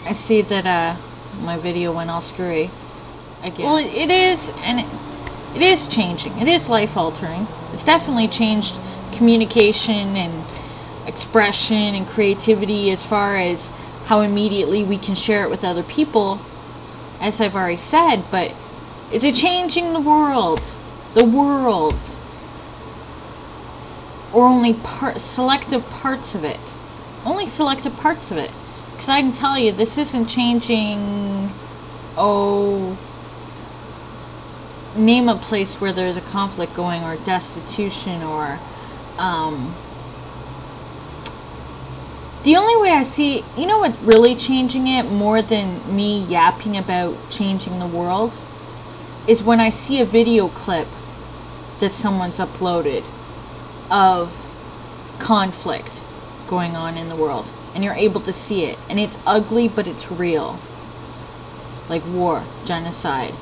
I see that my video went all screwy again. Well, it is, and it is changing. It is life altering. It's definitely changed communication and expression and creativity as far as how immediately we can share it with other people, as I've already said. But is it changing the world? The world? Or only selective parts of it? Only selective parts of it. Because I can tell you, this isn't changing, name a place where there's a conflict going, or destitution, or, the only way I see, you know what really changing it, more than me yapping about changing the world, is when I see a video clip that someone's uploaded of conflict going on in the world, and you're able to see it, and it's ugly, but it's real. Like war, genocide,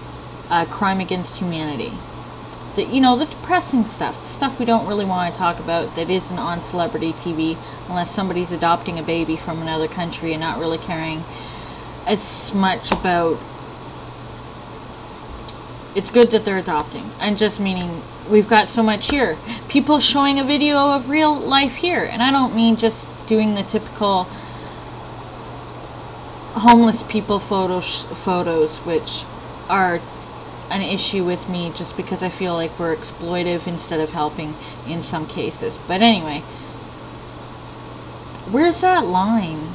crime against humanity. The depressing stuff, the stuff we don't really want to talk about, that isn't on celebrity TV, unless somebody's adopting a baby from another country and not really caring as much about. It's good that they're adopting. I'm just meaning, we've got so much here. People showing a video of real life here. And I don't mean just doing the typical homeless people photos, which are an issue with me, just because I feel like we're exploitive instead of helping in some cases. But anyway, where's that line?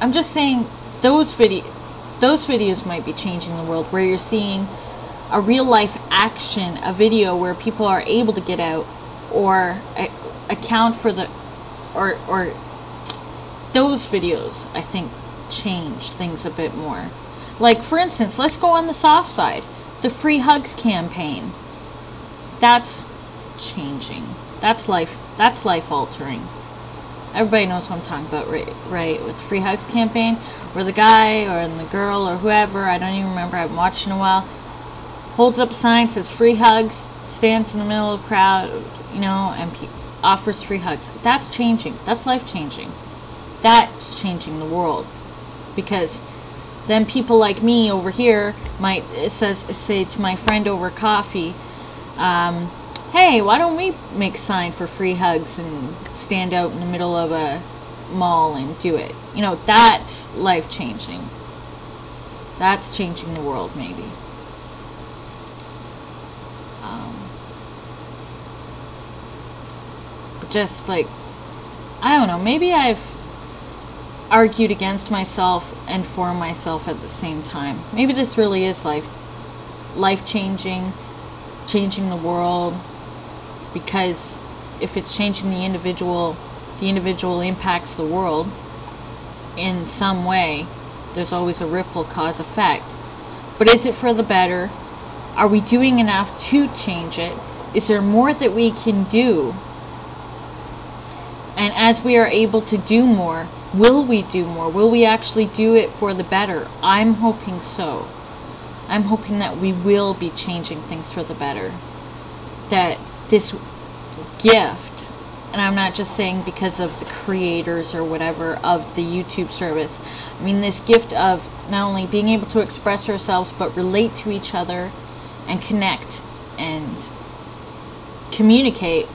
I'm just saying, those videos might be changing the world, where you're seeing a real life action, a video where people are able to get out, or account for the, or those videos, I think, change things a bit more. Like, for instance, let's go on the soft side. The Free Hugs campaign. That's changing. That's life altering. Everybody knows what I'm talking about, right? With the Free Hugs campaign, where the guy or the girl or whoever, I don't even remember, I haven't watched in a while, holds up a sign, says free hugs, stands in the middle of the crowd, and offers free hugs. That's changing. That's life changing. That's changing the world. Because then people like me over here might say to my friend over coffee, hey, why don't we make a sign for free hugs and stand out in the middle of a mall and do it? That's life changing. That's changing the world, maybe. Just like, I don't know, maybe I've argued against myself and for myself at the same time. Maybe this really is life changing, changing the world, because if it's changing the individual impacts the world in some way. There's always a ripple cause effect. But is it for the better? Are we doing enough to change it? Is there more that we can do? And as we are able to do more, will we do more? Will we actually do it for the better? I'm hoping so. I'm hoping that we will be changing things for the better. That this gift, and I'm not just saying because of the creators or whatever of the YouTube service, I mean this gift of not only being able to express ourselves, but relate to each other and connect and communicate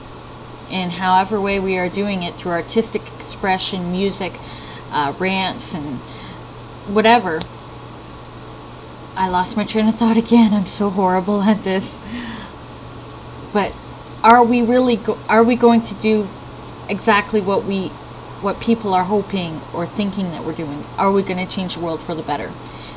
in however way we are doing it, through artistic expression, music, rants, and whatever. I lost my train of thought again. I'm so horrible at this. But are we really are we going to do exactly what people are hoping or thinking that we're doing? Are we going to change the world for the better?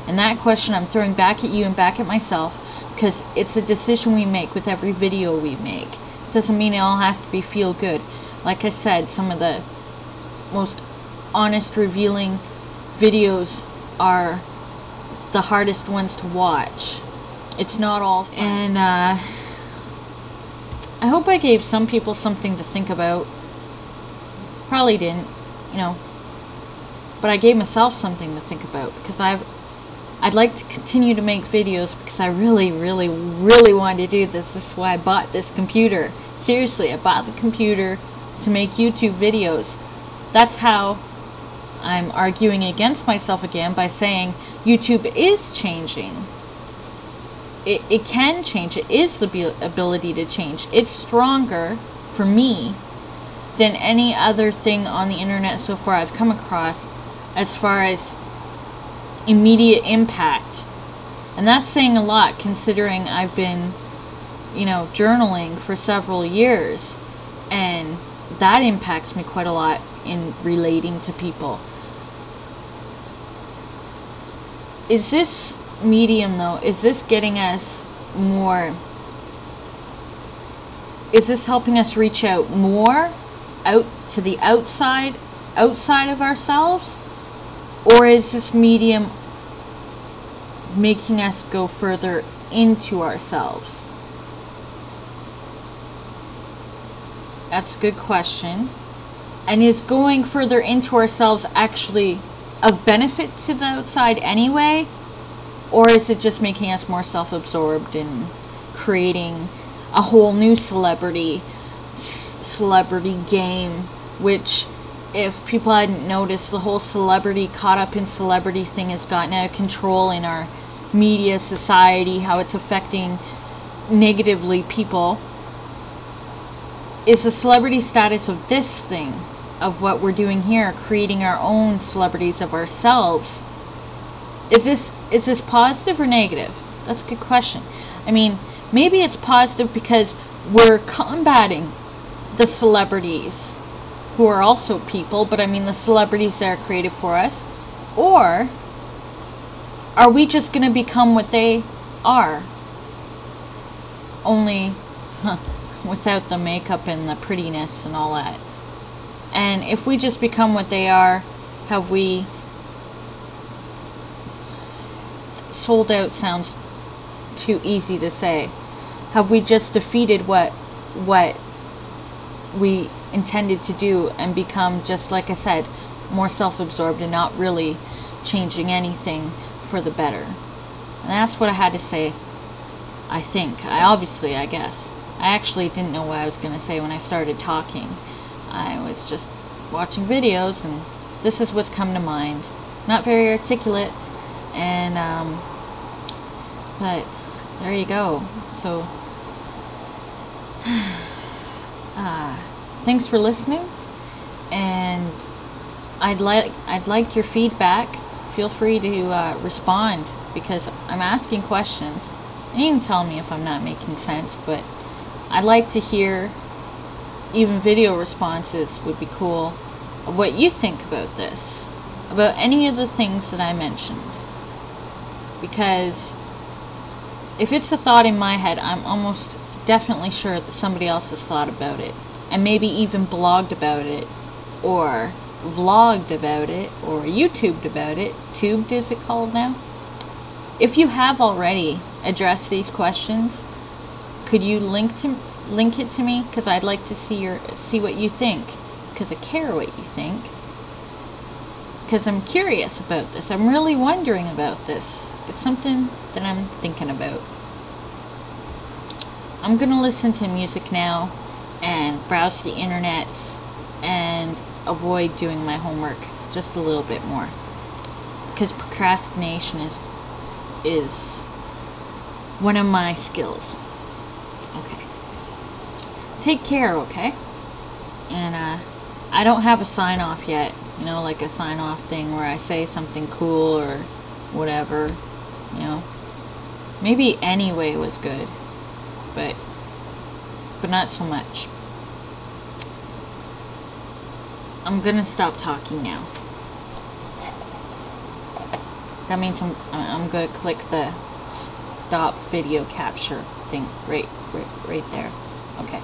And that question I'm throwing back at you and back at myself, because it's a decision we make with every video we make. Doesn't mean it all has to be feel good. Like I said, some of the most honest, revealing videos are the hardest ones to watch. It's not all fun. And I hope I gave some people something to think about. Probably didn't, but I gave myself something to think about, because I'd like to continue to make videos, because I really, really, really wanted to do this. This is why I bought this computer. Seriously, I bought the computer to make YouTube videos. That's how I'm arguing against myself again by saying YouTube is changing. It can change. It is the ability to change. It's stronger for me than any other thing on the internet so far I've come across as far as immediate impact. And that's saying a lot, considering I've been, journaling for several years, and that impacts me quite a lot in relating to people. Is this medium, though, is this getting us more, is this helping us reach out more out to the outside of ourselves? Or is this medium making us go further into ourselves? That's a good question. And is going further into ourselves actually of benefit to the outside anyway? Or is it just making us more self-absorbed and creating a whole new celebrity game, which, if people hadn't noticed, the whole celebrity, caught up in celebrity thing has gotten out of control in our media society, how it's affecting negatively people. Is the celebrity status of this thing, of what we're doing here, creating our own celebrities of ourselves, is this positive or negative? That's a good question. I mean, maybe it's positive because we're combating the celebrities who are also people, but I mean the celebrities that are created for us. Or are we just going to become what they are? Only without the makeup and the prettiness and all that. And if we just become what they are, have we sold out? Sounds too easy to say. Have we just defeated what we intended to do and become, just like I said, more self-absorbed and not really changing anything for the better? And that's what I had to say, I think. I guess. I actually didn't know what I was going to say when I started talking. I was just watching videos, and this is what's come to mind. Not very articulate, and but there you go. So thanks for listening, and I'd like your feedback. Feel free to respond, because I'm asking questions, and you can tell me if I'm not making sense, but I'd like to hear, even video responses would be cool, of what you think about this, about any of the things that I mentioned. Because if it's a thought in my head, I'm almost definitely sure that somebody else has thought about it, and maybe even blogged about it, or vlogged about it, or YouTubed about it. Tubed, is it called now? If you have already addressed these questions, could you link it to me? Because I'd like to see what you think, because I care what you think, because I'm curious about this. I'm really wondering about this. It's something that I'm thinking about. I'm gonna listen to music now and browse the internet and avoid doing my homework just a little bit more, because procrastination is one of my skills. Okay. Take care, okay? And I don't have a sign off yet, like a sign off thing where I say something cool or whatever, Maybe anyway was good, but not so much. I'm gonna stop talking now. That means I'm gonna click the stop video capture thing right there. Okay.